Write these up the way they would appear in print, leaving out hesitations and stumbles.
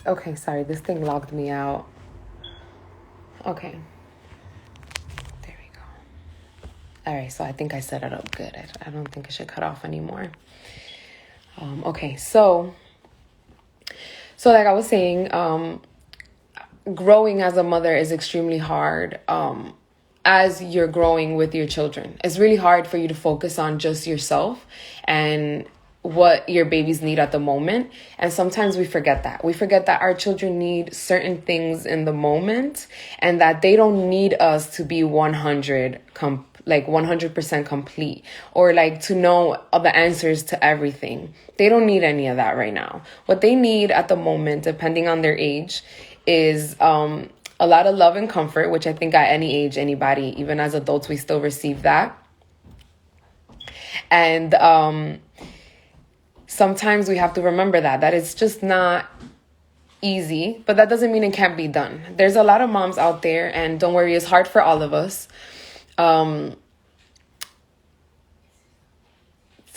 Okay, sorry, this thing logged me out. Okay. There we go. All right, so I think I set it up good. I don't think it should cut off anymore. Okay, so like I was saying, growing as a mother is extremely hard. As you're growing with your children, it's really hard for you to focus on just yourself and what your babies need at the moment. And sometimes we forget that. We forget that our children need certain things in the moment and that they don't need us to be 100% complete or like to know all the answers to everything. They don't need any of that right now. What they need at the moment, depending on their age, is a lot of love and comfort, which I think at any age, anybody, even as adults, we still receive that. And sometimes we have to remember that it's just not easy, but that doesn't mean it can't be done. There's a lot of moms out there, and don't worry, it's hard for all of us.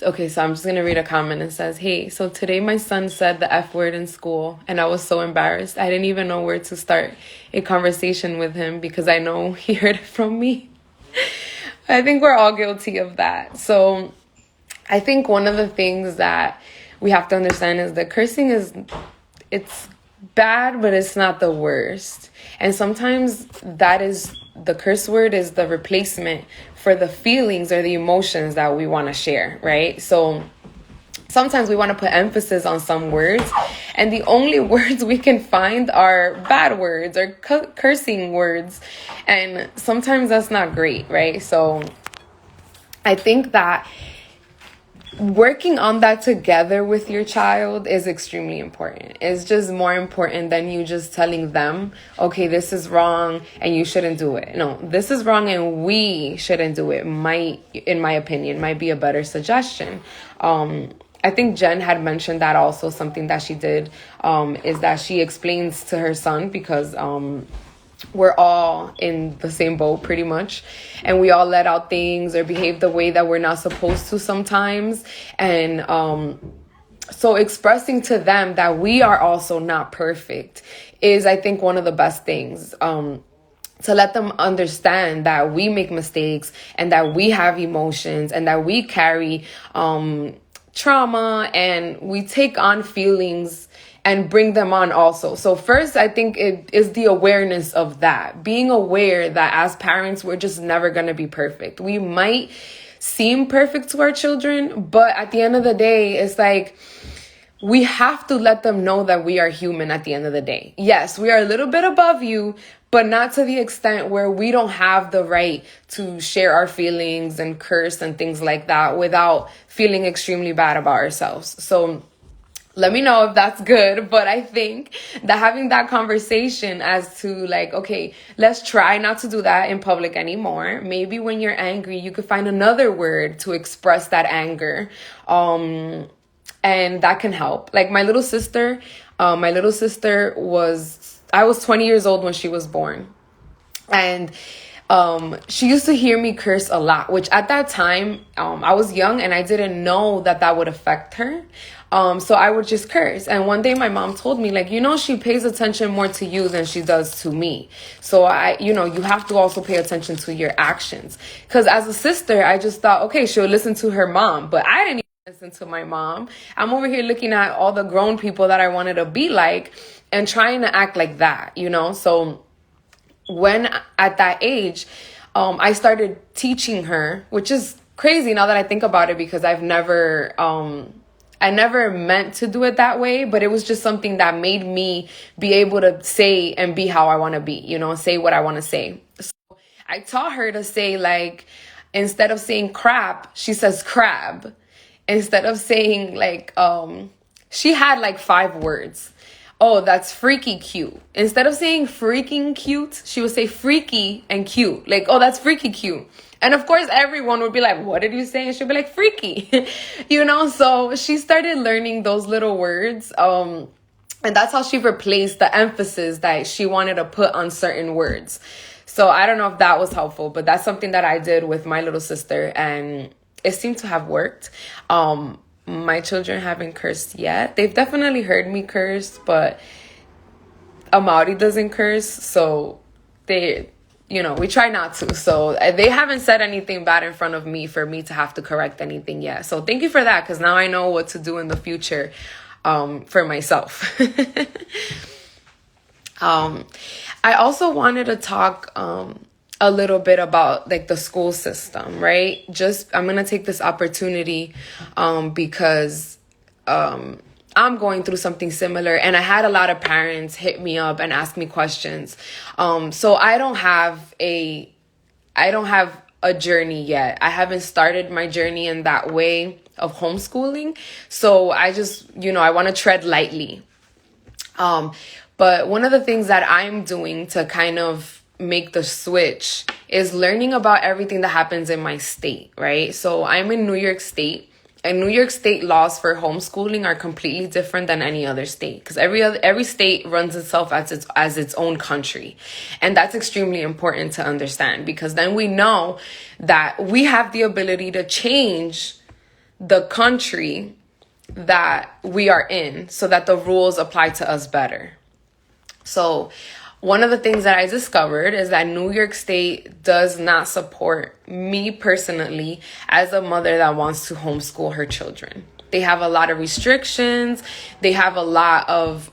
Okay, so I'm just going to read a comment. It says, hey, so today my son said the F word in school and I was so embarrassed. I didn't even know where to start a conversation with him because I know he heard it from me. I think we're all guilty of that. So I think one of the things that we have to understand is that cursing it's bad, but it's not the worst. And sometimes the curse word is the replacement for the feelings or the emotions that we want to share, right? So sometimes we want to put emphasis on some words, and the only words we can find are bad words or cursing words. And sometimes that's not great, right? So I think that working on that together with your child is extremely important. It's just more important than you just telling them, okay, this is wrong and you shouldn't do it. No, this is wrong and we shouldn't do it. In my opinion, might be a better suggestion. I think Jenn had mentioned that also. Something that she did is that she explains to her son, because we're all in the same boat pretty much, and we all let out things or behave the way that we're not supposed to sometimes. And so expressing to them that we are also not perfect is, I think, one of the best things, to let them understand that we make mistakes and that we have emotions and that we carry trauma and we take on feelings and bring them on also. So first, I think it is the awareness of that. Being aware that as parents, we're just never going to be perfect. We might seem perfect to our children, but at the end of the day, it's like we have to let them know that we are human at the end of the day. Yes, we are a little bit above you, but not to the extent where we don't have the right to share our feelings and curse and things like that without feeling extremely bad about ourselves. So let me know if that's good. But I think that having that conversation as to like, okay, let's try not to do that in public anymore. Maybe when you're angry, you could find another word to express that anger. And that can help. Like my little sister I was 20 years old when she was born. And she used to hear me curse a lot, which at that time, I was young and I didn't know that would affect her. So I would just curse. And one day my mom told me, like, she pays attention more to you than she does to me. So you have to also pay attention to your actions. Because as a sister, I just thought, okay, she'll listen to her mom. But I didn't even listen to my mom. I'm over here looking at all the grown people that I wanted to be like and trying to act like that, So when at that age, I started teaching her, which is crazy now that I think about it, because I never meant to do it that way, but it was just something that made me be able to say and be how I want to be, say what I want to say. So I taught her to say, like, instead of saying crap, she says crab. Instead of saying like, she had like 5 words. Oh, that's freaky cute. Instead of saying freaking cute, she would say freaky and cute. Like, oh, that's freaky cute. And of course, everyone would be like, what did you say? And she'd be like, freaky, So she started learning those little words. And that's how she replaced the emphasis that she wanted to put on certain words. So I don't know if that was helpful, but that's something that I did with my little sister. And it seemed to have worked. My children haven't cursed yet. They've definitely heard me curse, but Amaury doesn't curse, so they, we try not to. So they haven't said anything bad in front of me for me to have to correct anything yet. So thank you for that, because now I know what to do in the future for myself. I also wanted to talk a little bit about like the school system, right? I'm going to take this opportunity because I'm going through something similar, and I had a lot of parents hit me up and ask me questions. So I don't have a journey yet. I haven't started my journey in that way of homeschooling. So I just, I want to tread lightly. But one of the things that I'm doing to kind of make the switch is learning about everything that happens in my state, right? So I'm in New York State, and New York State laws for homeschooling are completely different than any other state, because every state runs itself as its own country. And that's extremely important to understand, because then we know that we have the ability to change the country that we are in so that the rules apply to us better. So one of the things that I discovered is that New York State does not support me personally as a mother that wants to homeschool her children. They have a lot of restrictions. They have a lot of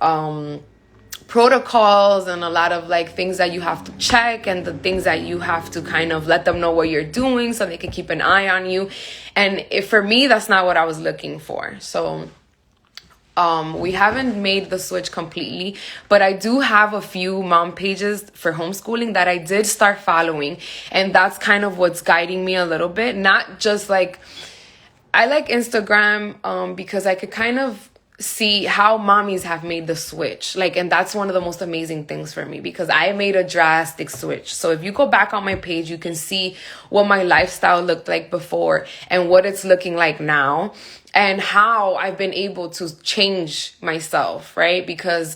protocols and a lot of like things that you have to check, and the things that you have to kind of let them know what you're doing so they can keep an eye on you. And for me, that's not what I was looking for. So we haven't made the switch completely, but I do have a few mom pages for homeschooling that I did start following, and that's kind of what's guiding me a little bit. Not just like, I like Instagram because I could kind of see how mommies have made the switch. Like, and that's one of the most amazing things for me, because I made a drastic switch. So if you go back on my page, you can see what my lifestyle looked like before and what it's looking like now, and how I've been able to change myself, right? Because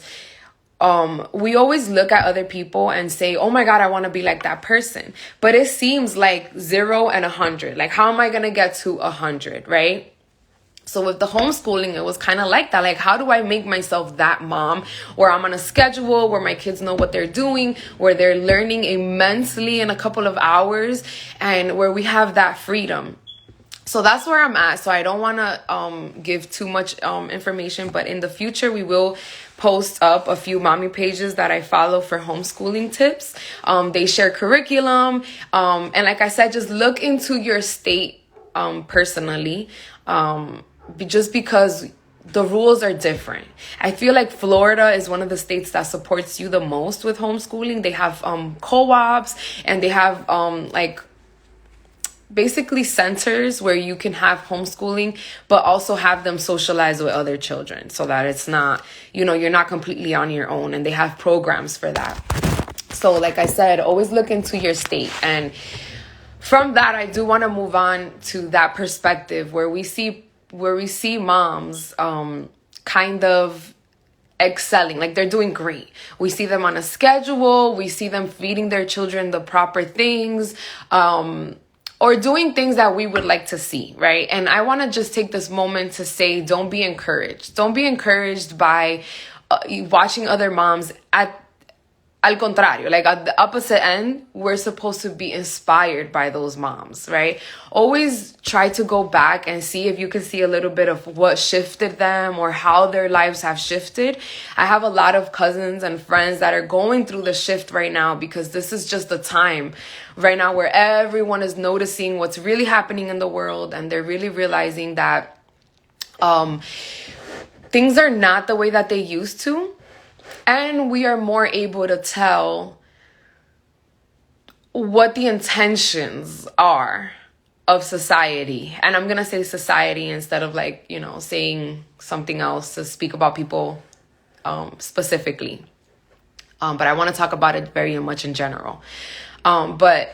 we always look at other people and say, oh my God, I want to be like that person. But it seems like 0 and 100. Like, how am I going to get to 100, right? So with the homeschooling, it was kind of like that. Like, how do I make myself that mom where I'm on a schedule, where my kids know what they're doing, where they're learning immensely in a couple of hours, and where we have that freedom? So that's where I'm at. So I don't want to give too much information, but in the future, we will post up a few mommy pages that I follow for homeschooling tips. They share curriculum. And like I said, just look into your state personally. Just because the rules are different. I feel like Florida is one of the states that supports you the most with homeschooling. They have co-ops, and they have like basically centers where you can have homeschooling, but also have them socialize with other children so that it's not, you're not completely on your own, and they have programs for that. So like I said, always look into your state. And from that, I do want to move on to that perspective where we see moms kind of excelling, like they're doing great. We see them on a schedule. We see them feeding their children the proper things, or doing things that we would like to see, right? And I want to just take this moment to say, don't be encouraged. Don't be encouraged by watching other moms al contrario, like at the opposite end. We're supposed to be inspired by those moms, right? Always try to go back and see if you can see a little bit of what shifted them or how their lives have shifted. I have a lot of cousins and friends that are going through the shift right now, because this is just the time right now where everyone is noticing what's really happening in the world, and they're really realizing that things are not the way that they used to. And we are more able to tell what the intentions are of society. And I'm going to say society instead of saying something else to speak about people specifically. But I want to talk about it very much in general. But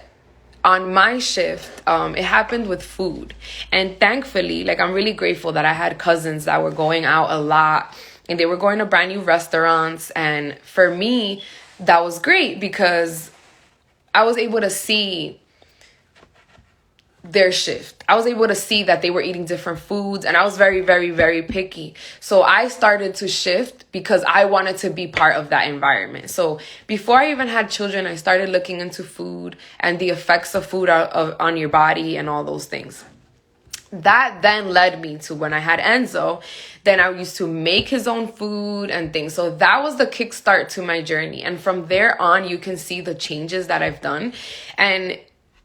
on my shift, it happened with food. And thankfully, I'm really grateful that I had cousins that were going out a lot, and they were going to brand new restaurants. And for me, that was great, because I was able to see their shift. I was able to see that they were eating different foods, and I was very, very, very picky. So I started to shift because I wanted to be part of that environment. So before I even had children, I started looking into food and the effects of food on your body and all those things. That then led me to when I had Enzo, then I used to make his own food and things. So that was the kickstart to my journey. And from there on, you can see the changes that I've done. And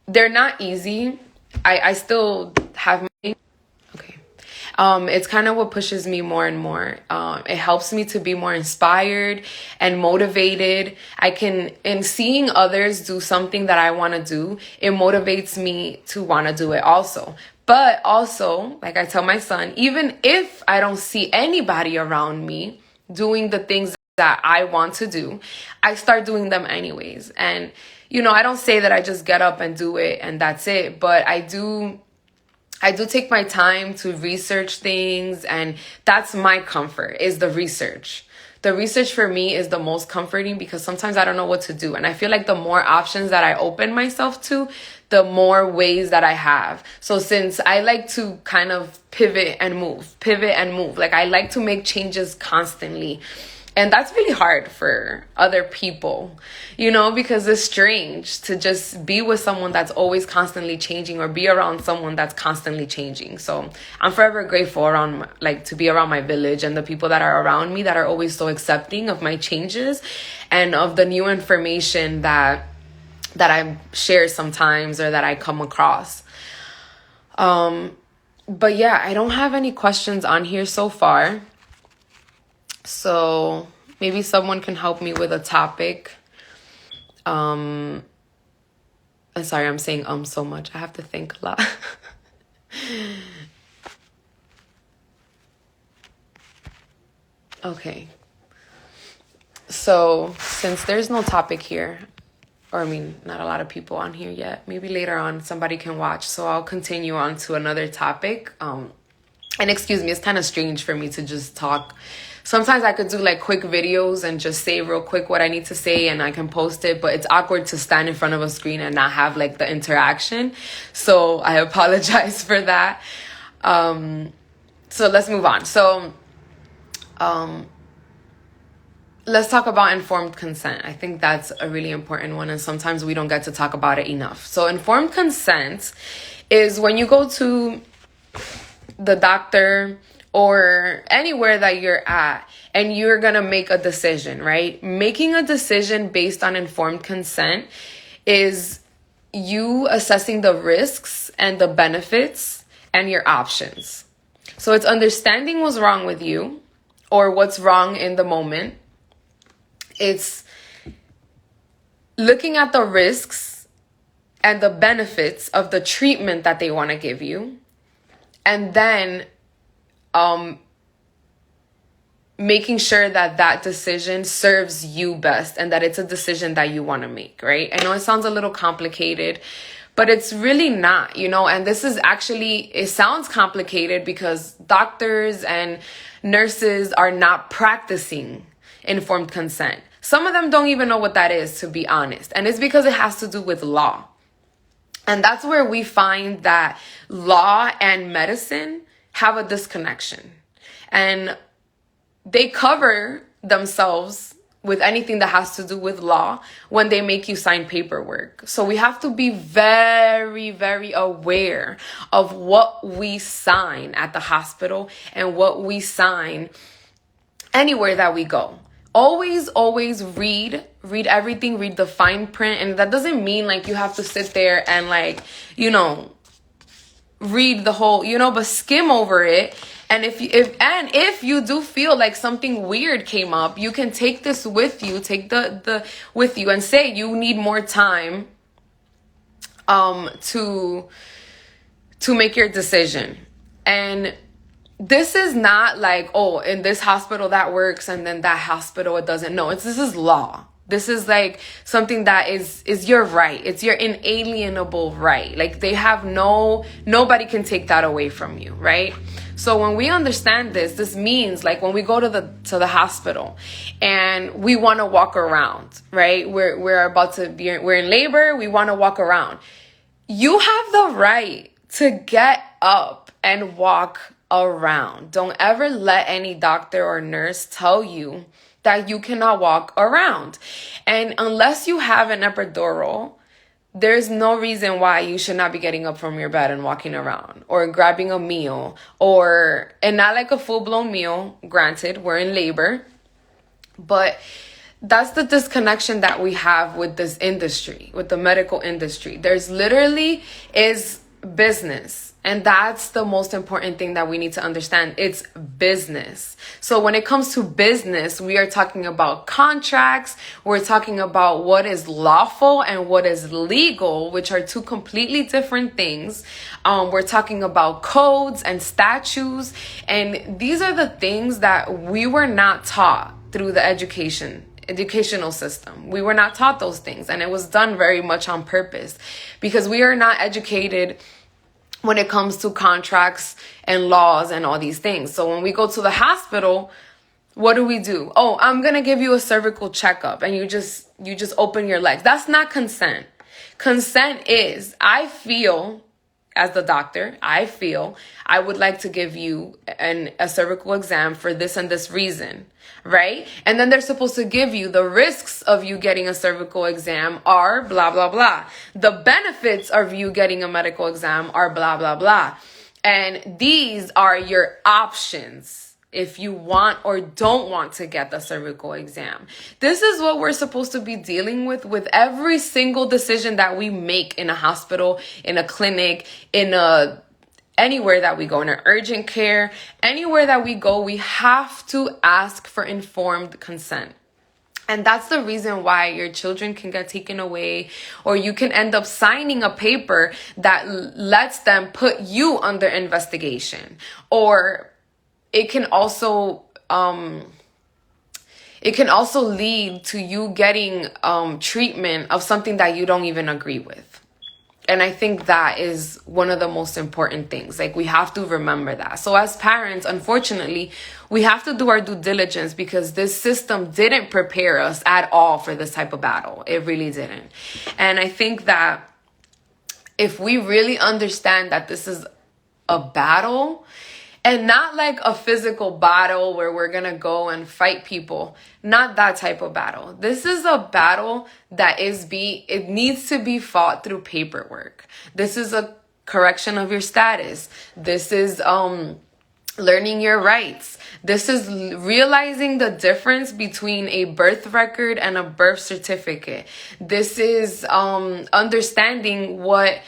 they're not easy. I still have my... Okay. It's kind of what pushes me more and more. It helps me to be more inspired and motivated. In seeing others do something that I want to do, it motivates me to want to do it also. But also, like I tell my son, even if I don't see anybody around me doing the things that I want to do, I start doing them anyways. And, I don't say that I just get up and do it and that's it. But I do take my time to research things, and that's my comfort, is the research. The research for me is the most comforting because sometimes I don't know what to do. And I feel like the more options that I open myself to, the more ways that I have. So since I like to kind of pivot and move, like I like to make changes constantly. And that's really hard for other people, because it's strange to just be with someone that's always constantly changing or be around someone that's constantly changing. So I'm forever grateful to be around my village and the people that are around me that are always so accepting of my changes and of the new information that I share sometimes or that I come across. But yeah, I don't have any questions on here so far. So maybe someone can help me with a topic. I'm sorry, I'm saying so much. I have to think a lot. Okay. So since there's no topic here, not a lot of people on here yet, maybe later on somebody can watch. So I'll continue on to another topic. And excuse me, it's kind of strange for me to just talk. Sometimes I could do like quick videos and just say real quick what I need to say and I can post it, but it's awkward to stand in front of a screen and not have like the interaction. So I apologize for that. So let's move on. So, let's talk about informed consent. I think that's a really important one, and sometimes we don't get to talk about it enough. So informed consent is when you go to the doctor or anywhere that you're at and you're going to make a decision, right? Making a decision based on informed consent is you assessing the risks and the benefits and your options. So it's understanding what's wrong with you or what's wrong in the moment. It's looking at the risks and the benefits of the treatment that they want to give you. And then making sure that decision serves you best and that it's a decision that you want to make, right? I know it sounds a little complicated, but it's really not, and this is actually, it sounds complicated because doctors and nurses are not practicing informed consent. Some of them don't even know what that is, to be honest. And it's because it has to do with law. And that's where we find that law and medicine have a disconnection. And they cover themselves with anything that has to do with law when they make you sign paperwork. So we have to be very, very aware of what we sign at the hospital and what we sign anywhere that we go. Always read everything, read the fine print. And that doesn't mean like you have to sit there and read the whole, but skim over it. And if you do feel like something weird came up, you can take this with you, take the with you and say you need more time to make your decision. And this is not like, oh, in this hospital that works and then that hospital it doesn't. No, this is law. This is like something that is your right. It's your inalienable right. Like nobody can take that away from you, right? So when we understand this means like when we go to the hospital and we want to walk around, right? We're in labor, we want to walk around. You have the right to get up and walk around. Don't ever let any doctor or nurse tell you that you cannot walk around. And unless you have an epidural, there's no reason why you should not be getting up from your bed and walking around or grabbing a meal and not like a full-blown meal. Granted, we're in labor, but that's the disconnection that we have with this industry, with the medical industry. There's literally is business. And that's the most important thing that we need to understand. It's business. So when it comes to business, we are talking about contracts. We're talking about what is lawful and what is legal, which are two completely different things. We're talking about codes and statutes. And these are the things that we were not taught through the educational system. We were not taught those things. And it was done very much on purpose because we are not educated when it comes to contracts and laws and all these things. So when we go to the hospital, what do? Oh, I'm going to give you a cervical checkup and you just open your legs. That's not consent. Consent is, I feel, as the doctor, I would like to give you a cervical exam for this and this reason, right? And then they're supposed to give you the risks of you getting a cervical exam are blah, blah, blah. The benefits of you getting a medical exam are blah, blah, blah. And these are your options if you want or don't want to get the cervical exam. This is what we're supposed to be dealing with every single decision that we make in a hospital, in a clinic, anywhere that we go, in our urgent care, anywhere that we go, we have to ask for informed consent. And that's the reason why your children can get taken away, or you can end up signing a paper that lets them put you under investigation. Or it can also lead to you getting treatment of something that you don't even agree with. And I think that is one of the most important things. Like, we have to remember that. So as parents, unfortunately, we have to do our due diligence because this system didn't prepare us at all for this type of battle. It really didn't. And I think that if we really understand that this is a battle, and not like a physical battle where we're going to go and fight people. Not that type of battle. This is a battle that it needs to be fought through paperwork. This is a correction of your status. This is learning your rights. This is realizing the difference between a birth record and a birth certificate. This is understanding what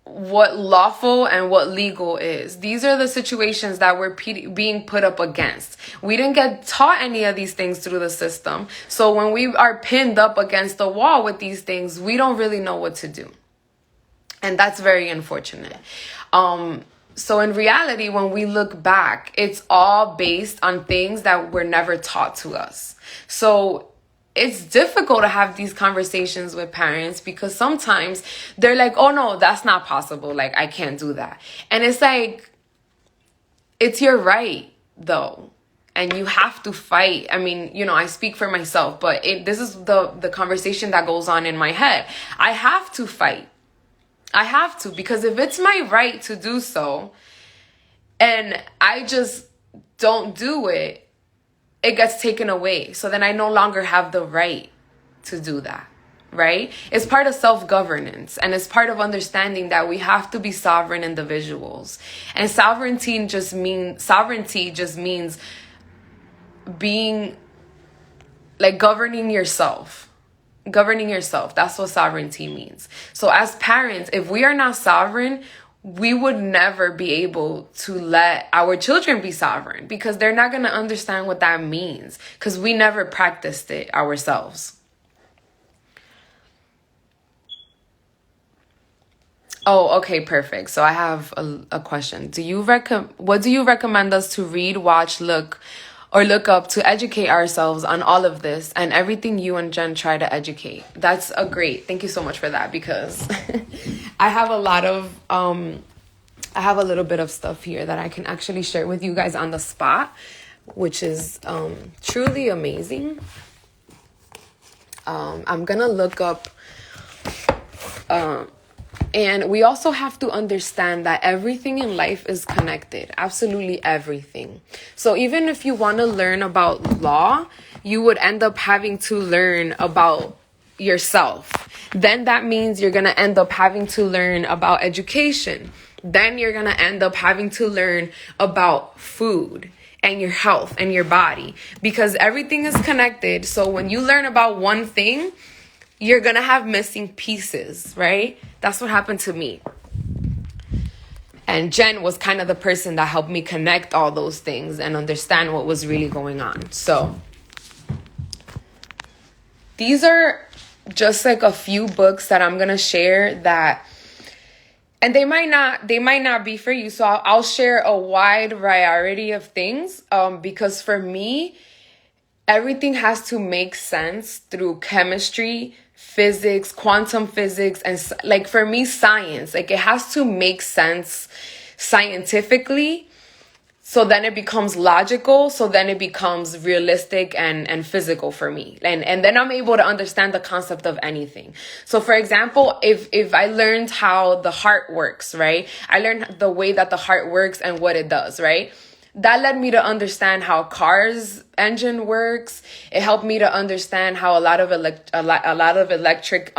lawful and what legal is. These are the situations that we're being put up against. We didn't get taught any of these things through the system. So when we are pinned up against the wall with these things, we don't really know what to do. And that's very unfortunate. So in reality, when we look back, it's all based on things that were never taught to us. So it's difficult to have these conversations with parents because sometimes they're like, oh no, that's not possible. Like, I can't do that. And it's like, it's your right though. And you have to fight. I mean, I speak for myself, but this is the conversation that goes on in my head. I have to fight. I have to, because if it's my right to do so and I just don't do it, it gets taken away. So then I no longer have the right to do that, right? It's part of self-governance, and it's part of understanding that we have to be sovereign individuals. And sovereignty just means being like governing yourself. Governing yourself. That's what sovereignty means. So as parents, if we are not sovereign, we would never be able to let our children be sovereign because they're not going to understand what that means because we never practiced it ourselves. Oh, okay, perfect. So I have a question. What do you recommend us to read, watch, look up to educate ourselves on all of this and everything you and Jenn try to educate? That's a great. Thank you so much for that because I have a little bit of stuff here that I can actually share with you guys on the spot, which is truly amazing. I'm going to look up And we also have to understand that everything in life is connected. Absolutely everything. So even if you want to learn about law, you would end up having to learn about yourself. Then that means you're going to end up having to learn about education. Then you're going to end up having to learn about food and your health and your body, because everything is connected. So when you learn about one thing, you're going to have missing pieces, right? That's what happened to me. And Jenn was kind of the person that helped me connect all those things and understand what was really going on. So these are just like a few books that I'm going to share that, and they might not be for you. So I'll share a wide variety of things, because for me, everything has to make sense through chemistry, physics, quantum physics, and like for me, science. Like it has to make sense scientifically. So then it becomes logical. So then it becomes realistic and physical for me. And then I'm able to understand the concept of anything. So for example, if I learned how the heart works, right? I learned the way that the heart works and what it does, right? That led me to understand how cars engine works. It helped me to understand how a lot of electric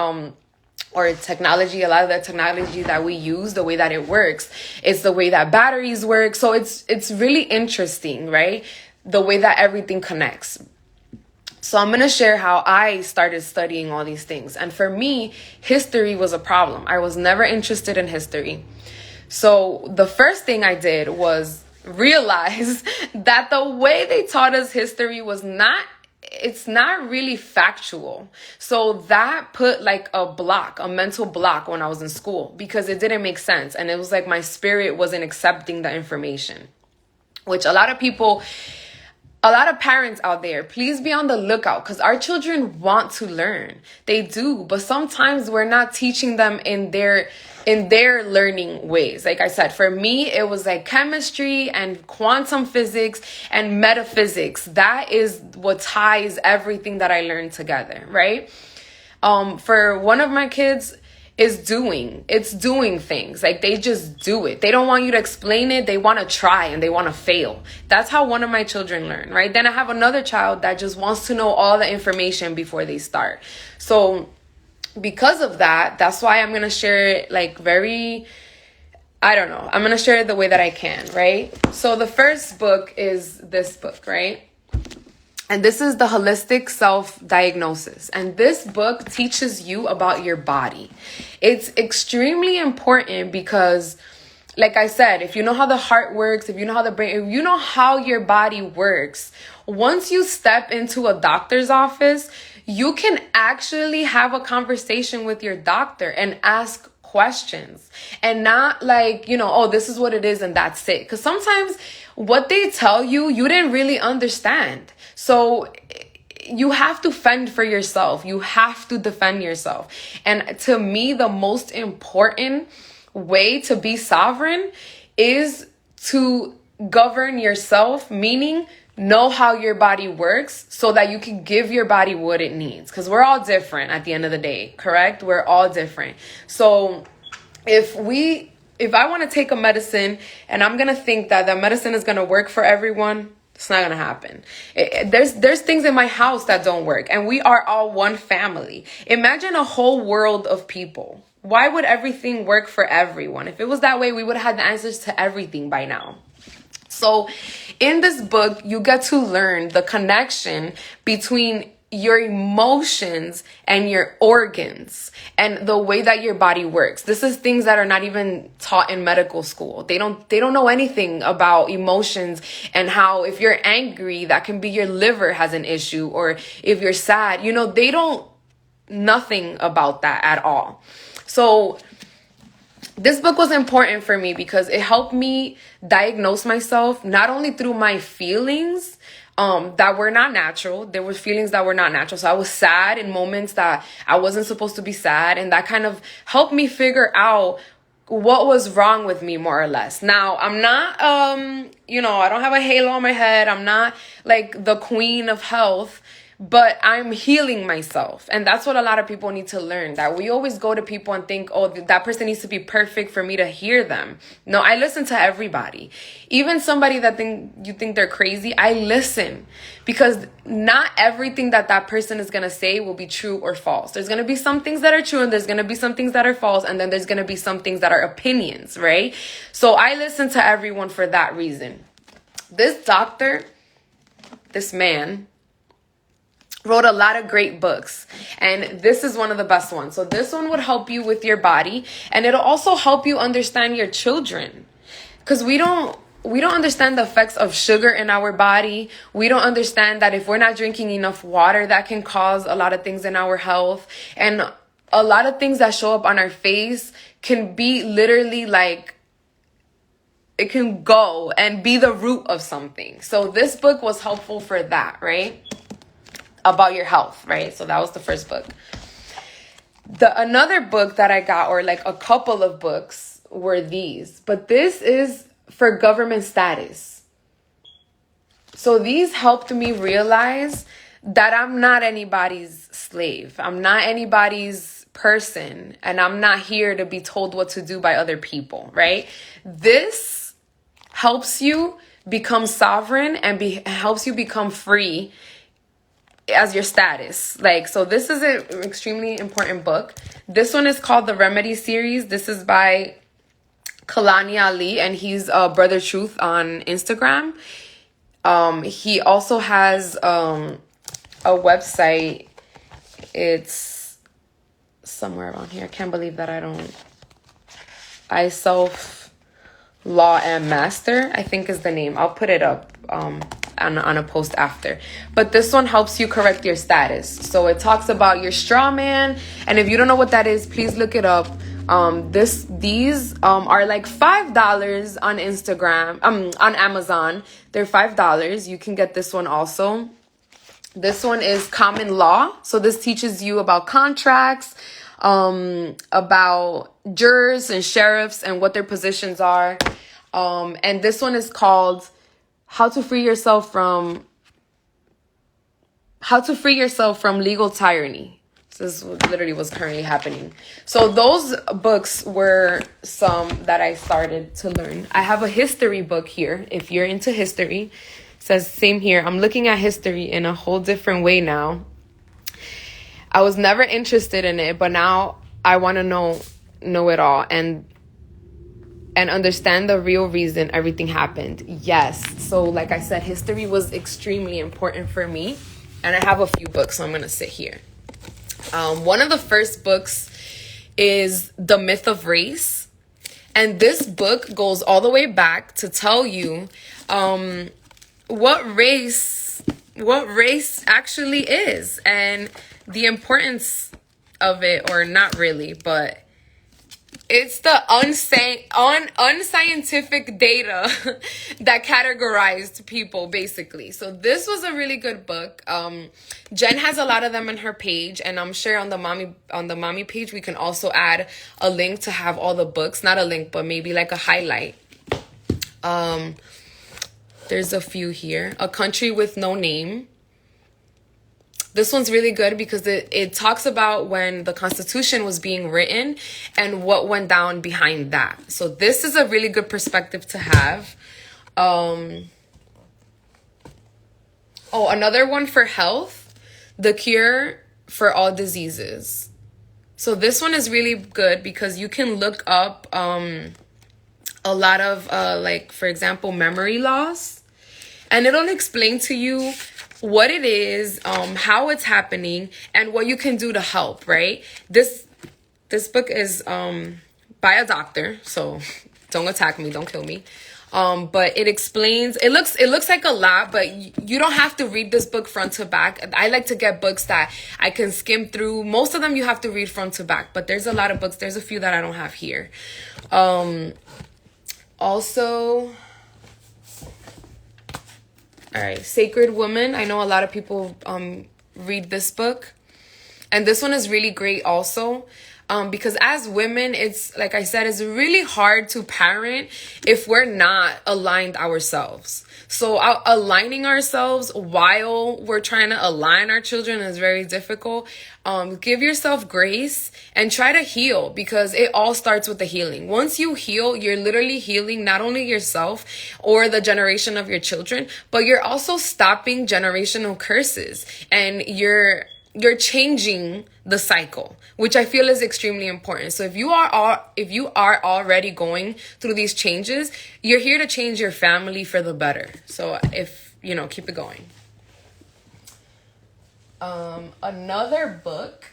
or technology, a lot of the technology that we use, the way that it works, it's the way that batteries work. So it's really interesting, right? The way that everything connects. So I'm going to share how I started studying all these things. And for me, history was a problem. I was never interested in history. So the first thing I did was realize that the way they taught us history was it's not really factual. So that put like a mental block when I was in school, because it didn't make sense. And it was like my spirit wasn't accepting the information, which a lot of parents out there, please be on the lookout, because our children want to learn. They do, but sometimes we're not teaching them in their learning ways. Like I said, for me, it was like chemistry and quantum physics and metaphysics. That is what ties everything that I learned together, right? For one of my kids, it's doing things. Like they just do it. They don't want you to explain it. They want to try and they want to fail. That's how one of my children learn, right? Then I have another child that just wants to know all the information before they start. So because of that, that's why I'm going to share it like I'm going to share it the way that I can, right? So the first book is this book, right? And this is the Holistic Self-Diagnosis. And this book teaches you about your body. It's extremely important because, like I said, if you know how the heart works, if you know how the brain, if you know how your body works, once you step into a doctor's office, you can actually have a conversation with your doctor and ask questions, and not like, oh, this is what it is and that's it. Because sometimes what they tell you, you didn't really understand. So you have to fend for yourself. You have to defend yourself. And to me, the most important way to be sovereign is to govern yourself, meaning know how your body works so that you can give your body what it needs. Because we're all different at the end of the day, correct? We're all different. So if I want to take a medicine and I'm going to think that the medicine is going to work for everyone, it's not going to happen. There's things in my house that don't work, and we are all one family. Imagine a whole world of people. Why would everything work for everyone? If it was that way, we would have had the answers to everything by now. So in this book, you get to learn the connection between your emotions and your organs and the way that your body works. This is things that are not even taught in medical school. They don't know anything about emotions and how if you're angry, that can be your liver has an issue, or if you're sad, they don't nothing about that at all. So this book was important for me because it helped me diagnose myself, not only through my feelings that were not natural. There were feelings that were not natural. So I was sad in moments that I wasn't supposed to be sad. And that kind of helped me figure out what was wrong with me, more or less. Now, I'm not, I don't have a halo on my head. I'm not like the queen of health. but I'm healing myself. And that's what a lot of people need to learn, that we always go to people and think, oh, that person needs to be perfect for me to hear them. No, I listen to everybody. Even somebody that you think they're crazy, I listen, because not everything that person is going to say will be true or false. There's going to be some things that are true, and there's going to be some things that are false, and then there's going to be some things that are opinions, right? So I listen to everyone for that reason. This doctor, this man, wrote a lot of great books, and this is one of the best ones. So this one would help you with your body, and it'll also help you understand your children, because we don't understand the effects of sugar in our body. We don't understand that if we're not drinking enough water, that can cause a lot of things in our health, and a lot of things that show up on our face can be literally like, it can go and be the root of something. So this book was helpful for that, right? About your health, right? So that was the first book. Another book that I got, or like a couple of books, were these. But this is for government status. So these helped me realize that I'm not anybody's slave. I'm not anybody's person. And I'm not here to be told what to do by other people, right? This helps you become sovereign and helps you become free as your status. Like, so this is an extremely important book. This one is called the Remedy series. This is by Kalani Ali, and he's Brother Truth on Instagram. He also has a website. It's somewhere around here. I can't believe that I Self Law and Master, I think is the name. I'll put it up on a post after. But this one helps you correct your status. So it talks about your straw man, and if you don't know what that is, please look it up. These are like $5 on Instagram, on Amazon. They're $5. You can get this one also. This one is common law. So this teaches you about contracts, about jurors and sheriffs and what their positions are. And this one is called How to Free Yourself from Legal Tyranny. This is literally what's currently happening. So those books were some that I started to learn. I have a history book here. If you're into history, it says same here. I'm looking at history in a whole different way now. I was never interested in it, but now I want to know it all and understand the real reason everything happened. Yes. So like I said, history was extremely important for me, and I have a few books, so I'm going to sit here. One of the first books is The Myth of Race. And this book goes all the way back to tell you what race actually is and the importance of it, or not really, but it's the unscientific data that categorized people, basically. So this was a really good book. Jenn has a lot of them on her page, and I'm sure on the mommy page we can also add a link to have all the books. Not a link, but maybe like a highlight. There's a few here. A Country with No Name. This one's really good because it talks about when the Constitution was being written and what went down behind that. So this is a really good perspective to have. Another one for health, The Cure for All Diseases. So this one is really good because you can look up a lot of, like, for example, memory loss. And it'll explain to you what it is, how it's happening, and what you can do to help, right? This book is by a doctor, so don't attack me, don't kill me. But it explains, it looks like a lot, but you don't have to read this book front to back. I like to get books that I can skim through. Most of them you have to read front to back, but there's a lot of books. There's a few that I don't have here. Also, all right, Sacred Woman. I know a lot of people read this book, and this one is really great also. Because as women, it's like I said, it's really hard to parent if we're not aligned ourselves. So aligning ourselves while we're trying to align our children is very difficult. Give yourself grace and try to heal, because it all starts with the healing. Once you heal, you're literally healing not only yourself or the generation of your children, but you're also stopping generational curses, and you're changing the cycle, which I feel is extremely important. So if you are already going through these changes, you're here to change your family for the better. So keep it going. Another book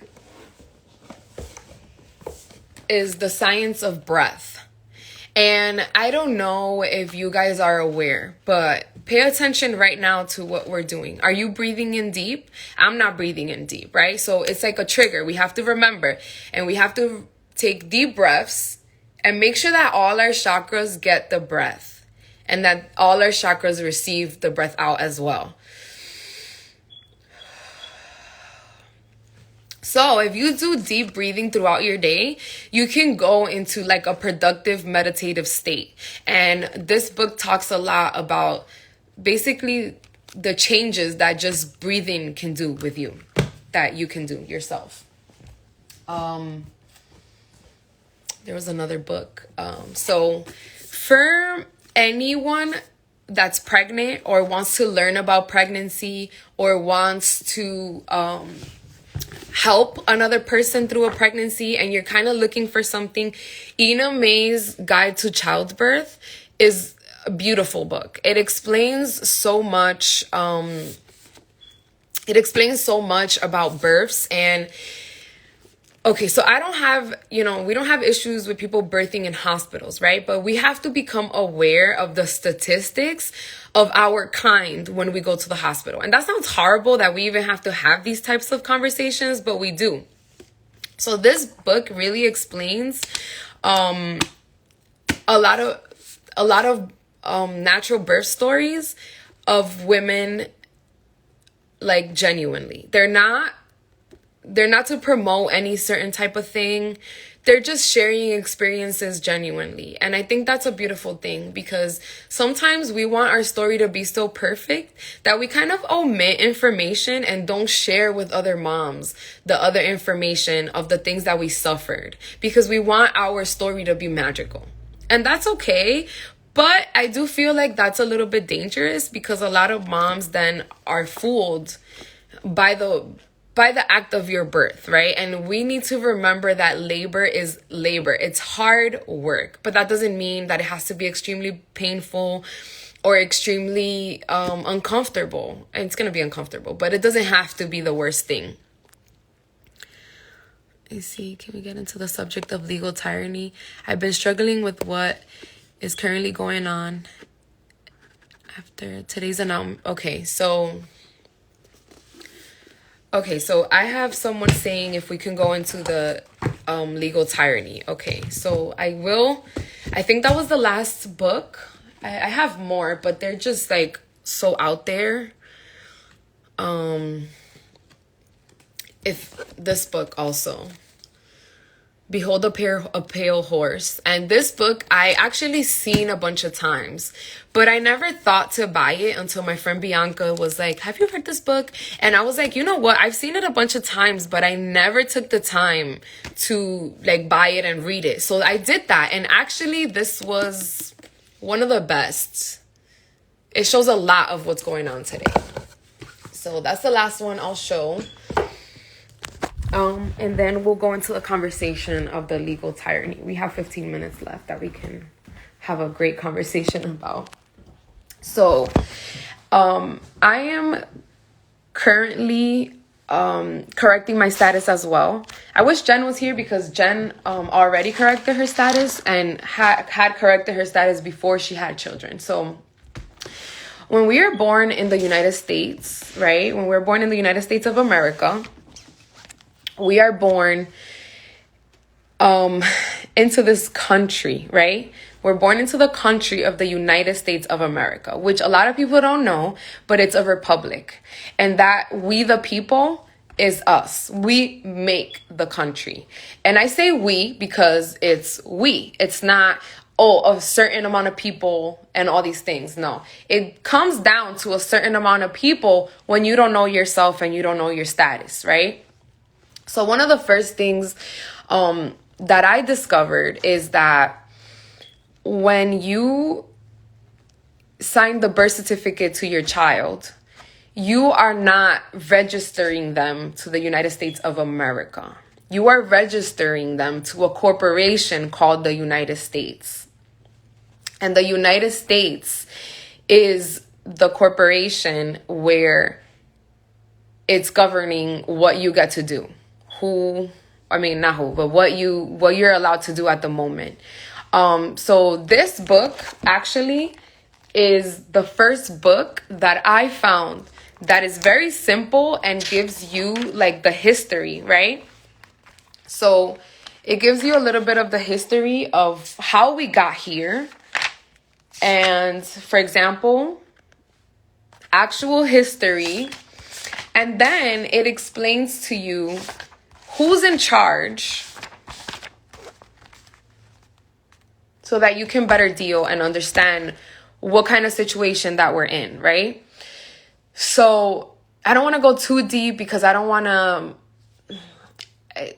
is The Science of Breath. And I don't know if you guys are aware, but pay attention right now to what we're doing. Are you breathing in deep? I'm not breathing in deep, right? So it's like a trigger. We have to remember, and we have to take deep breaths and make sure that all our chakras get the breath, and that all our chakras receive the breath out as well. So if you do deep breathing throughout your day, you can go into like a productive meditative state. And this book talks a lot about basically the changes that just breathing can do with you, that you can do yourself. There was another book. So for anyone that's pregnant or wants to learn about pregnancy or wants to help another person through a pregnancy, and you're kind of looking for something, Ina May's Guide to Childbirth is a beautiful book. It explains so much. It explains so much about births. And okay, so I don't have, we don't have issues with people birthing in hospitals, right? But we have to become aware of the statistics of our kind when we go to the hospital. And that sounds horrible that we even have to have these types of conversations, but we do. So this book really explains a lot of natural birth stories of women, like genuinely. They're not to promote any certain type of thing. They're just sharing experiences genuinely. And I think that's a beautiful thing, because sometimes we want our story to be so perfect that we kind of omit information and don't share with other moms the other information of the things that we suffered, because we want our story to be magical. And that's okay. But I do feel like that's a little bit dangerous, because a lot of moms then are fooled by the act of your birth, right? And we need to remember that labor is labor. It's hard work, but that doesn't mean that it has to be extremely painful or extremely uncomfortable. And it's going to be uncomfortable, but it doesn't have to be the worst thing. Let's see, can we get into the subject of legal tyranny? I've been struggling with what is currently going on after today's announcement. Okay, so I have someone saying if we can go into the legal tyranny. Okay, so I think that was the last book. I have more, but they're just like so out there. If this book also, Behold a Pale Horse. And this book I actually seen a bunch of times, but I never thought to buy it until my friend Bianca was like, have you read this book? And I was like, you know what? I've seen it a bunch of times, but I never took the time to like buy it and read it. So I did that. And actually this was one of the best. It shows a lot of what's going on today. So that's the last one I'll show. And then we'll go into the conversation of the legal tyranny. We have 15 minutes left that we can have a great conversation about. So, I am currently correcting my status as well. I wish Jenn was here, because Jenn already corrected her status and had corrected her status before she had children. So when we are born in the United States, right? When we're born in the United States of America, we are born into this country, right? We're born into the country of the United States of America, which a lot of people don't know, but it's a republic. And that we the people is us. We make the country. And I say we because it's we. It's not, a certain amount of people and all these things. No, it comes down to a certain amount of people when you don't know yourself and you don't know your status, right? So one of the first things that I discovered is that when you sign the birth certificate to your child, you are not registering them to the United States of America. You are registering them to a corporation called the United States. And the United States is the corporation where it's governing what you get to do. What you're allowed to do at the moment. So this book actually is the first book that I found that is very simple and gives you like the history, right? So it gives you a little bit of the history of how we got here. And for example, actual history. And then it explains to you who's in charge so that you can better deal and understand what kind of situation that we're in, right? So I don't want to go too deep because I don't want to,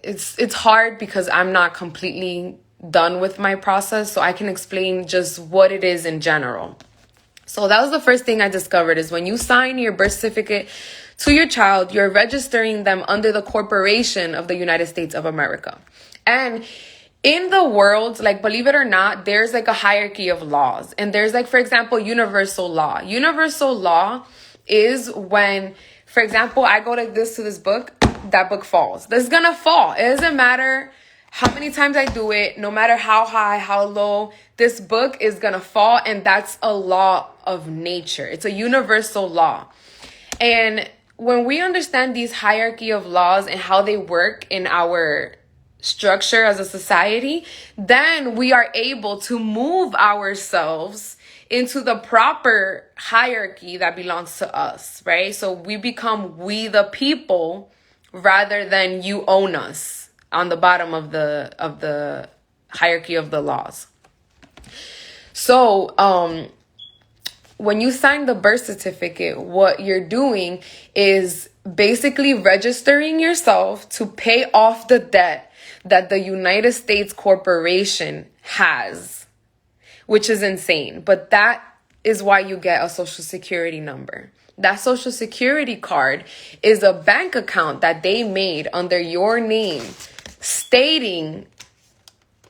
it's hard because I'm not completely done with my process. So I can explain just what it is in general. So that was the first thing I discovered is when you sign your birth certificate to your child, you're registering them under the corporation of the United States of America. And in the world, like, believe it or not, there's like a hierarchy of laws. And there's like, for example, universal law. Universal law is when, for example, I go like this to this book, that book falls. This is gonna fall. It doesn't matter how many times I do it, no matter how high, how low, this book is gonna fall. And that's a law of nature. It's a universal law. And when we understand these hierarchy of laws and how they work in our structure as a society, then we are able to move ourselves into the proper hierarchy that belongs to us, right? So we become we the people rather than you own us on the bottom of the hierarchy of the laws. So when you sign the birth certificate, what you're doing is basically registering yourself to pay off the debt that the United States corporation has, which is insane. But that is why you get a social security number. That social security card is a bank account that they made under your name, stating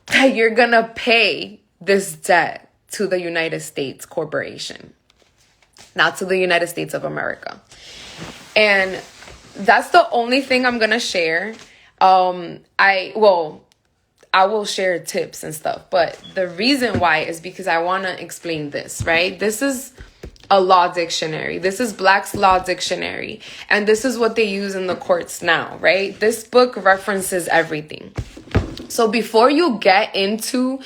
that you're gonna pay this debt to the United States corporation, not to the United States of America. And that's the only thing I'm gonna share. I will share tips and stuff, but the reason why is because I want to explain this, right? This is a law dictionary. This is Black's Law Dictionary. And this is what they use in the courts now, right? This book references everything. So before you get into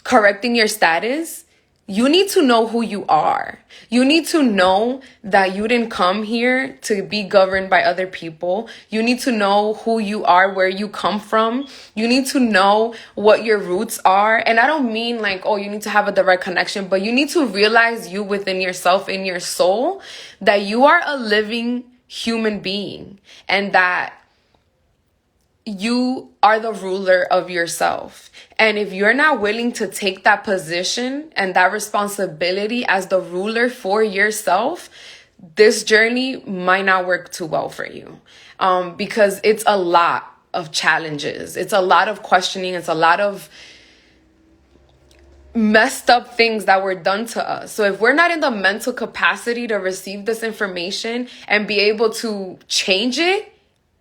correcting your status, you need to know who you are. You need to know that you didn't come here to be governed by other people. You need to know who you are, where you come from. You need to know what your roots are. And I don't mean like, you need to have a direct connection, but you need to realize you within yourself, in your soul, that you are a living human being and that you are the ruler of yourself. And if you're not willing to take that position and that responsibility as the ruler for yourself, this journey might not work too well for you. Because it's a lot of challenges. It's a lot of questioning. It's a lot of messed up things that were done to us. So if we're not in the mental capacity to receive this information and be able to change it,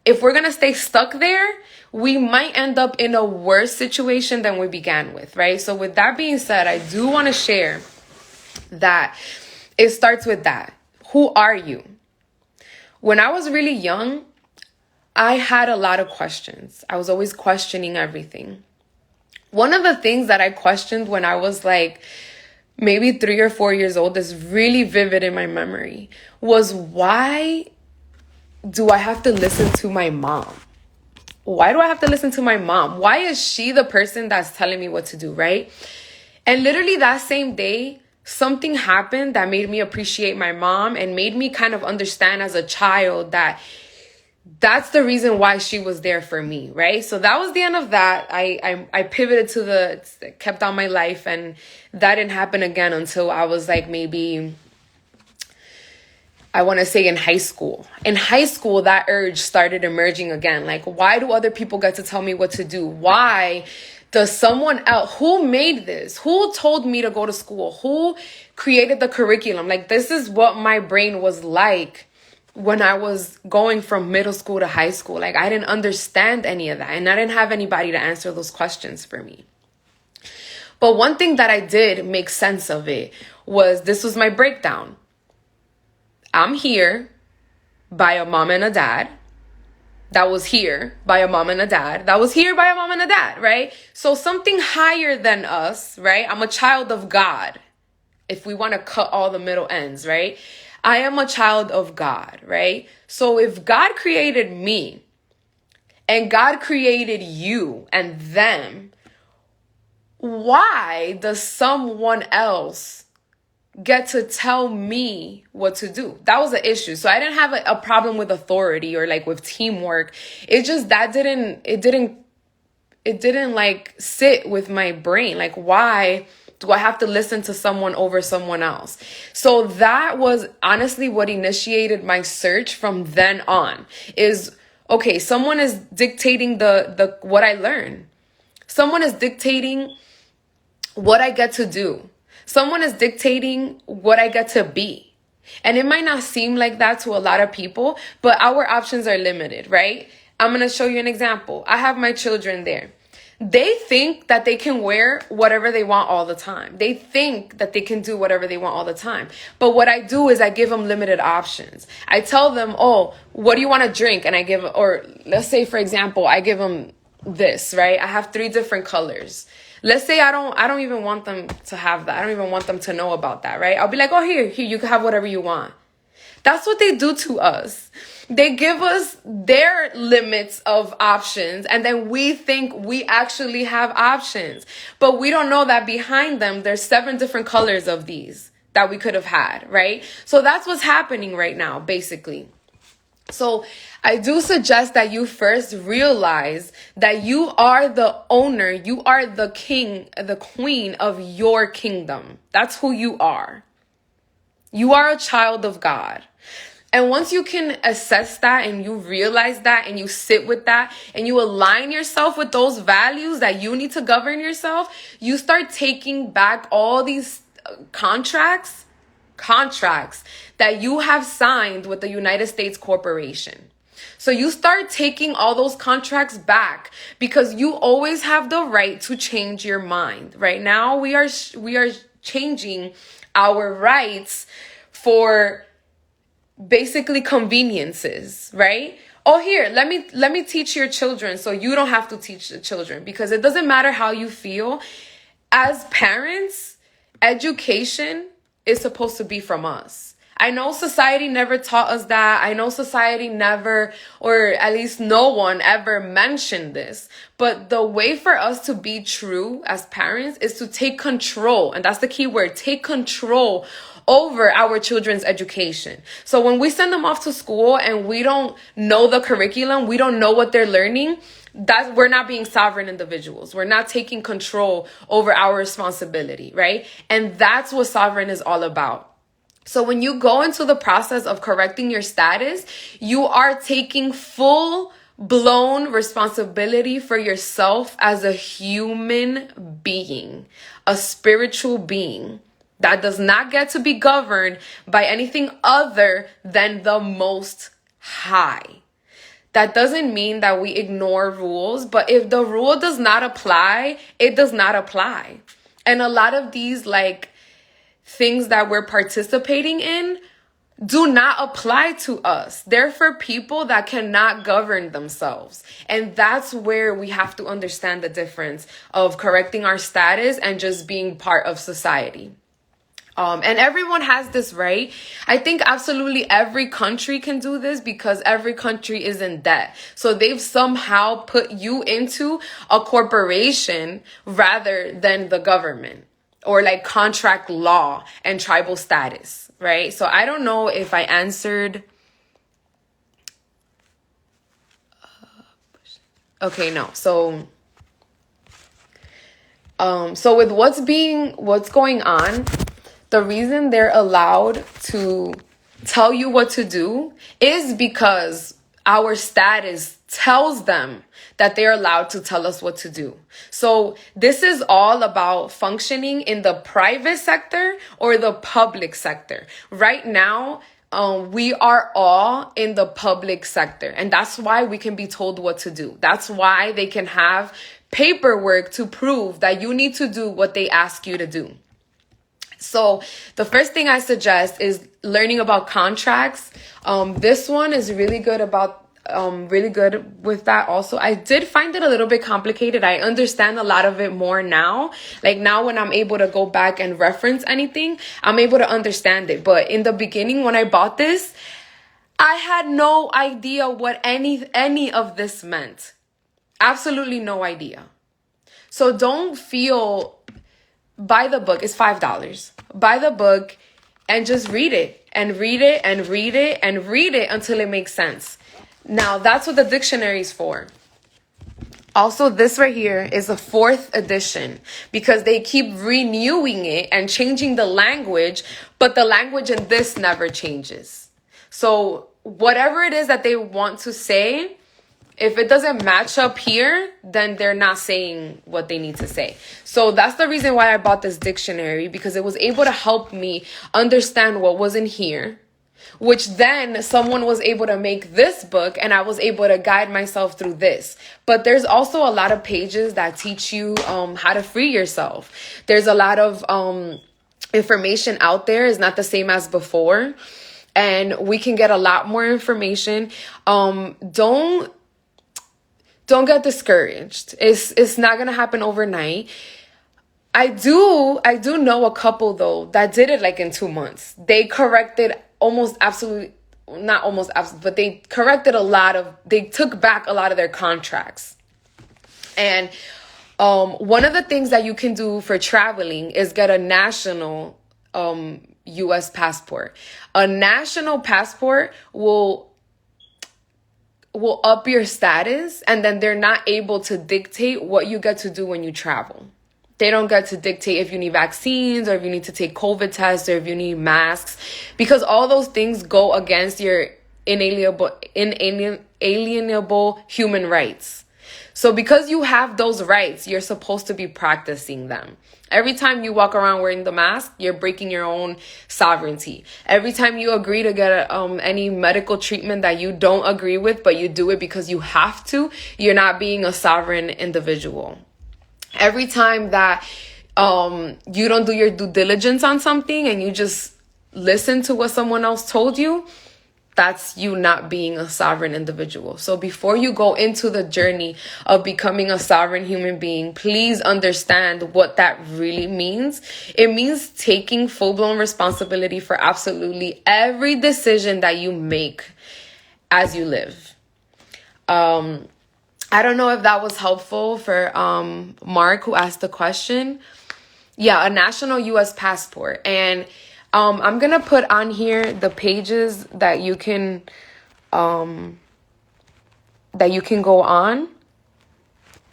if we're going to stay stuck there, we might end up in a worse situation than we began with, right? So with that being said, I do want to share that it starts with that. Who are you? When I was really young, I had a lot of questions. I was always questioning everything. One of the things that I questioned when I was like maybe 3 or 4 years old is really vivid in my memory was why do I have to listen to my mom? Why do I have to listen to my mom? Why is she the person that's telling me what to do, right? And literally that same day, something happened that made me appreciate my mom and made me kind of understand as a child that that's the reason why she was there for me, right? So that was the end of that. I pivoted to kept on my life, and that didn't happen again until I was like maybe, I want to say in high school. In high school, that urge started emerging again. Like, why do other people get to tell me what to do? Why does someone else, who made this? Who told me to go to school? Who created the curriculum? Like, this is what my brain was like when I was going from middle school to high school. Like, I didn't understand any of that, and I didn't have anybody to answer those questions for me. But one thing that I did make sense of it was, this was my breakdown. I'm here by a mom and a dad that was here by a mom and a dad that was here by a mom and a dad, right? So something higher than us, right? I'm a child of God, if we want to cut all the middle ends, right? I am a child of God, right? So if God created me and God created you and them, why does someone else get to tell me what to do? That was an issue. So I didn't have a problem with authority or like with teamwork. It just, it didn't like sit with my brain. Like, why do I have to listen to someone over someone else? So that was honestly what initiated my search from then on. Is, okay, someone is dictating the what I learn. Someone is dictating what I get to do. Someone is dictating what I get to be. And it might not seem like that to a lot of people, but our options are limited, right? I'm going to show you an example. I have my children there. They think that they can wear whatever they want all the time. They think that they can do whatever they want all the time. But what I do is I give them limited options. I tell them, oh, what do you want to drink? And I give, or let's say, for example, I give them this, right? I have 3 different colors. Let's say I don't even want them to have that. I don't even want them to know about that, right? I'll be like, oh, here, you can have whatever you want. That's what they do to us. They give us their limits of options, and then we think we actually have options. But we don't know that behind them, there's 7 different colors of these that we could have had, right? So that's what's happening right now, basically. So I do suggest that you first realize that you are the owner, you are the king, the queen of your kingdom. That's who you are. You are a child of God. And once you can assess that and you realize that and you sit with that and you align yourself with those values that you need to govern yourself, you start taking back all these contracts that you have signed with the United States corporation. So you start taking all those contracts back because you always have the right to change your mind. Right now, we are changing our rights for basically conveniences, right? Oh, here, let me teach your children so you don't have to teach the children, because it doesn't matter how you feel. As parents, education is supposed to be from us. I know society never taught us that. I know society never, or at least no one ever mentioned this. But the way for us to be true as parents is to take control. And that's the key word, take control over our children's education. So when we send them off to school and we don't know the curriculum, we don't know what they're learning, we're not being sovereign individuals. We're not taking control over our responsibility, right? And that's what sovereign is all about. So when you go into the process of correcting your status, you are taking full-blown responsibility for yourself as a human being, a spiritual being that does not get to be governed by anything other than the Most High. That doesn't mean that we ignore rules, but if the rule does not apply, it does not apply. And a lot of these things that we're participating in do not apply to us. They're for people that cannot govern themselves. And that's where we have to understand the difference of correcting our status and just being part of society. And everyone has this right. I think absolutely every country can do this because every country is in debt. So they've somehow put you into a corporation rather than the government, or like contract law and tribal status, right? So I don't know if I answered. Okay, no. So with what's going on, the reason they're allowed to tell you what to do is because our status tells them that they're allowed to tell us what to do. So this is all about functioning in the private sector or the public sector. Right now, we are all in the public sector, and that's why we can be told what to do. That's why they can have paperwork to prove that you need to do what they ask you to do. So the first thing I suggest is learning about contracts. This one is really good with that also. I did find it a little bit complicated. I understand a lot of it more now. Like now when I'm able to go back and reference anything, I'm able to understand it. But in the beginning when I bought this, I had no idea what any of this meant. Absolutely no idea. So don't feel... Buy the book. It's $5. Buy the book and just read it and read it and read it and read it until it makes sense. Now, that's what the dictionary is for. Also, this right here is a 4th edition because they keep renewing it and changing the language, but the language in this never changes. So whatever it is that they want to say, if it doesn't match up here, then they're not saying what they need to say. So that's the reason why I bought this dictionary, because it was able to help me understand what was in here, which then someone was able to make this book and I was able to guide myself through this. But there's also a lot of pages that teach you how to free yourself. There's a lot of information out there. It's not the same as before. And we can get a lot more information. Don't get discouraged. It's not going to happen overnight. I do know a couple though that did it like in 2 months. They corrected but they corrected they took back a lot of their contracts. And one of the things that you can do for traveling is get a national US passport. A national passport will up your status, and then they're not able to dictate what you get to do when you travel. They don't get to dictate if you need vaccines or if you need to take COVID tests or if you need masks, because all those things go against your inalienable human rights. So because you have those rights, you're supposed to be practicing them. Every time you walk around wearing the mask, you're breaking your own sovereignty. Every time you agree to get any medical treatment that you don't agree with, but you do it because you have to, you're not being a sovereign individual. Every time that you don't do your due diligence on something and you just listen to what someone else told you, that's you not being a sovereign individual. So before you go into the journey of becoming a sovereign human being, please understand what that really means. It means taking full-blown responsibility for absolutely every decision that you make as you live. I don't know if that was helpful for Mark, who asked the question. Yeah, a national US passport. And I'm going to put on here the pages that you can go on.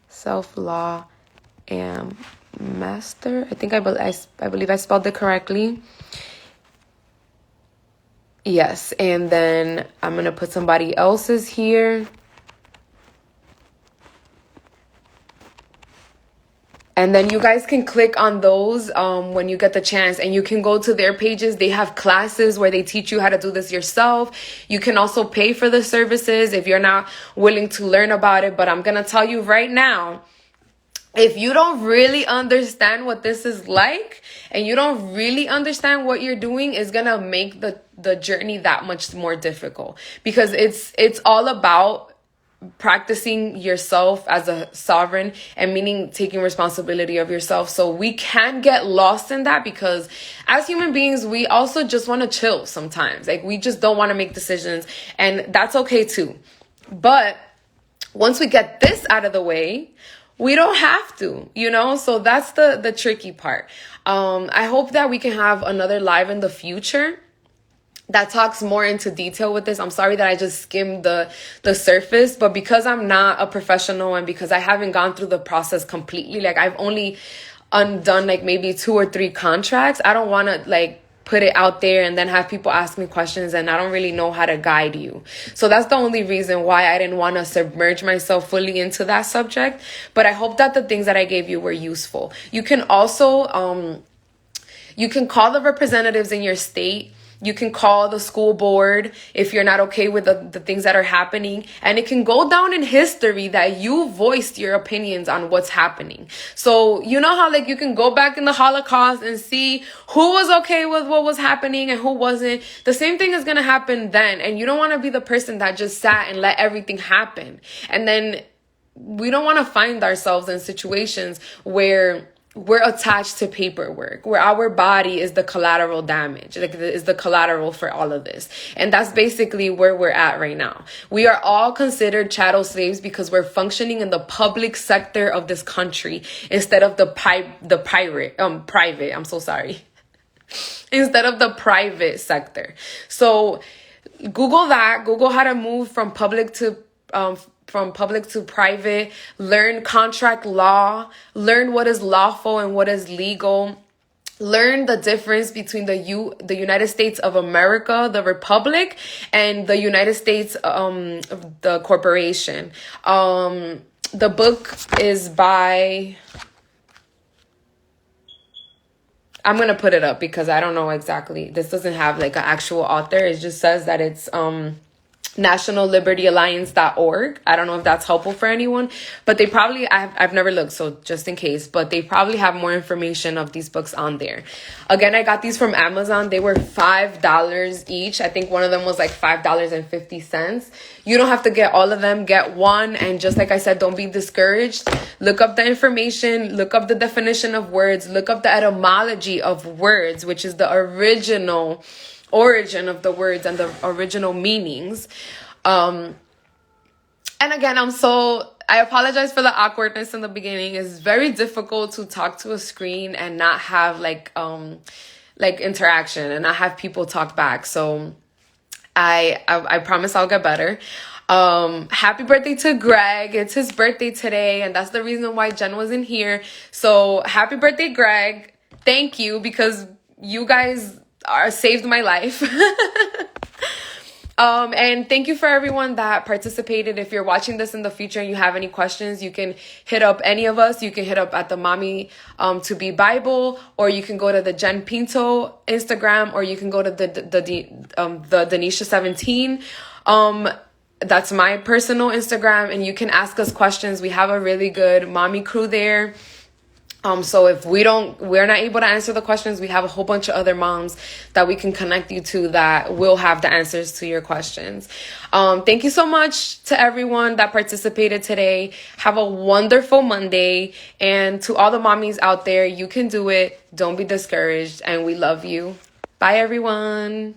Self-law and master. I think I believe I spelled it correctly. Yes, and then I'm going to put somebody else's here. And then you guys can click on those when you get the chance, and you can go to their pages. They have classes where they teach you how to do this yourself. You can also pay for the services if you're not willing to learn about it. But I'm going to tell you right now, if you don't really understand what this is like and you don't really understand what you're doing, it's going to make the journey that much more difficult, because it's all about practicing yourself as a sovereign, and meaning taking responsibility of yourself. So we can get lost in that, because as human beings, we also just want to chill sometimes. Like, we just don't want to make decisions, and that's okay too. But once we get this out of the way, we don't have to, so that's the tricky part. I hope that we can have another live in the future that talks more into detail with this. I'm sorry that I just skimmed the surface, but because I'm not a professional and because I haven't gone through the process completely, like I've only undone like maybe 2 or 3 contracts, I don't want to like put it out there and then have people ask me questions and I don't really know how to guide you. So that's the only reason why I didn't want to submerge myself fully into that subject. But I hope that the things that I gave you were useful. You can also, you can call the representatives in your state. You can call the school board if you're not okay with the things that are happening. And it can go down in history that you voiced your opinions on what's happening. So you know how like you can go back in the Holocaust and see who was okay with what was happening and who wasn't. The same thing is going to happen then. And you don't want to be the person that just sat and let everything happen. And then we don't want to find ourselves in situations where we're attached to paperwork, where our body is the collateral damage, like is the collateral for all of this. And that's basically where we're at right now. We are all considered chattel slaves because we're functioning in the public sector of this country instead of the private, I'm so sorry. Instead of the private sector. So Google that, Google how to move from public to private, learn contract law, learn what is lawful and what is legal, learn the difference between the United States of America, the Republic, and the United States, the corporation. The book is by, I'm going to put it up because I don't know exactly. This doesn't have like an actual author. It just says that it's, nationallibertyalliance.org. I don't know if that's helpful for anyone, but they probably, I've never looked, so just in case, but they probably have more information of these books on there. Again, I got these from Amazon. They were $5 each. I think one of them was like $5.50. You don't have to get all of them. Get one. And just like I said, don't be discouraged. Look up the information. Look up the definition of words. Look up the etymology of words, which is the original origin of the words and the original meanings. And again, I apologize for the awkwardness in the beginning. It's very difficult to talk to a screen and not have like interaction and not have people talk back. So I promise I'll get better. Happy birthday to Greg. It's his birthday today, and that's the reason why Jenn wasn't here. So happy birthday, Greg. Thank you, because you guys saved my life. And thank you for everyone that participated. If you're watching this in the future and you have any questions, you can hit up any of us. You can hit up at the Mommy to Be Bible, or you can go to the Jenn Pinto Instagram, or you can go to the Danesha 17. That's my personal Instagram, and you can ask us questions. We have a really good mommy crew there. So if we're not able to answer the questions, we have a whole bunch of other moms that we can connect you to that will have the answers to your questions. Thank you so much to everyone that participated today. Have a wonderful Monday. And to all the mommies out there, you can do it. Don't be discouraged. And we love you. Bye, everyone.